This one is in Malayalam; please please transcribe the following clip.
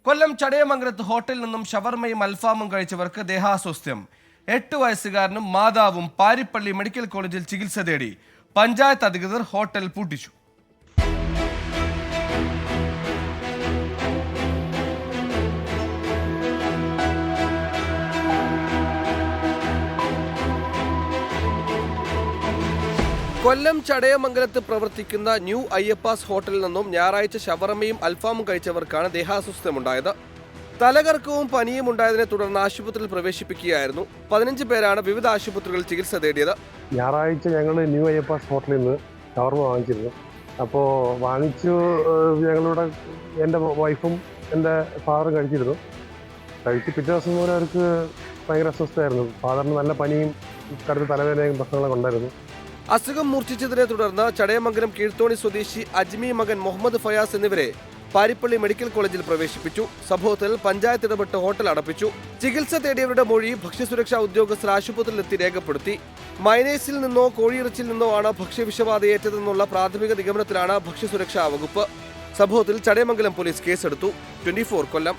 കൊല്ലം ചടയമംഗലത്ത് ഹോട്ടലിൽ നിന്നും ഷവർമയും അൽഫാമും കഴിച്ചവർക്ക് ദേഹാസ്വാസ്ഥ്യം. 8 വയസ്സുകാരനും മാതാവും പാരിപ്പള്ളി മെഡിക്കൽ കോളേജിൽ ചികിത്സ തേടി. പഞ്ചായത്ത് അധികൃതർ ഹോട്ടൽ പൂട്ടിച്ചു. കൊല്ലം ചടയമംഗലത്ത് പ്രവർത്തിക്കുന്ന ന്യൂ അയ്യപ്പാസ് ഹോട്ടലിൽ നിന്നും ഞായറാഴ്ച ഷവർമയും അൽഫാമും കഴിച്ചവർക്കാണ് ദേഹാസ്വാസ്ഥ്യമുണ്ടായത്. തലകറക്കവും പനിയും ഉണ്ടായതിനെ തുടർന്ന് ആശുപത്രിയിൽ പ്രവേശിപ്പിക്കുകയായിരുന്നു. 15 പേരാണ് വിവിധ ആശുപത്രികളിൽ ചികിത്സ തേടിയത്. ഞായറാഴ്ച ഞങ്ങൾ ന്യൂ അയ്യപ്പാസ് ഹോട്ടലിൽ നിന്ന് ഷവർമ വാങ്ങിച്ചിരുന്നു. അപ്പോൾ ഞങ്ങളുടെ എൻ്റെ വൈഫും എൻ്റെ ഫാദറും കഴിച്ചിരുന്നു. പിറ്റേ ദിവസം മുതൽ അവർക്ക് ഭയങ്കര അസ്വസ്ഥമായിരുന്നു. ഫാദറിന് നല്ല പനിയും കടുത്ത തലവേദനയും പ്രശ്നങ്ങളൊക്കെ ഉണ്ടായിരുന്നു. അസുഖം മൂർച്ഛിച്ചതിനെ തുടർന്ന് ചടയമംഗലം കീഴ്ത്തോണി സ്വദേശി അജ്മി മകൻ മുഹമ്മദ് ഫയാസ് എന്നിവരെ പാരിപ്പള്ളി മെഡിക്കൽ കോളേജിൽ പ്രവേശിപ്പിച്ചു. സംഭവത്തിൽ പഞ്ചായത്ത് ഇടപെട്ട് ഹോട്ടൽ അടപ്പിച്ചു. ചികിത്സ തേടിയവരുടെ മൊഴി ഭക്ഷ്യസുരക്ഷാ ഉദ്യോഗസ്ഥർ ആശുപത്രിയിലെത്തി രേഖപ്പെടുത്തി. മയനേസിൽ നിന്നോ കോഴിയിറച്ചിൽ നിന്നോ ആണ് ഭക്ഷ്യവിഷബാധയേറ്റതെന്നുള്ള പ്രാഥമിക നിഗമനത്തിലാണ് ഭക്ഷ്യസുരക്ഷാ വകുപ്പ്. സംഭവത്തിൽ ചടയമംഗലം പോലീസ് കേസെടുത്തു. 24 കൊല്ലം.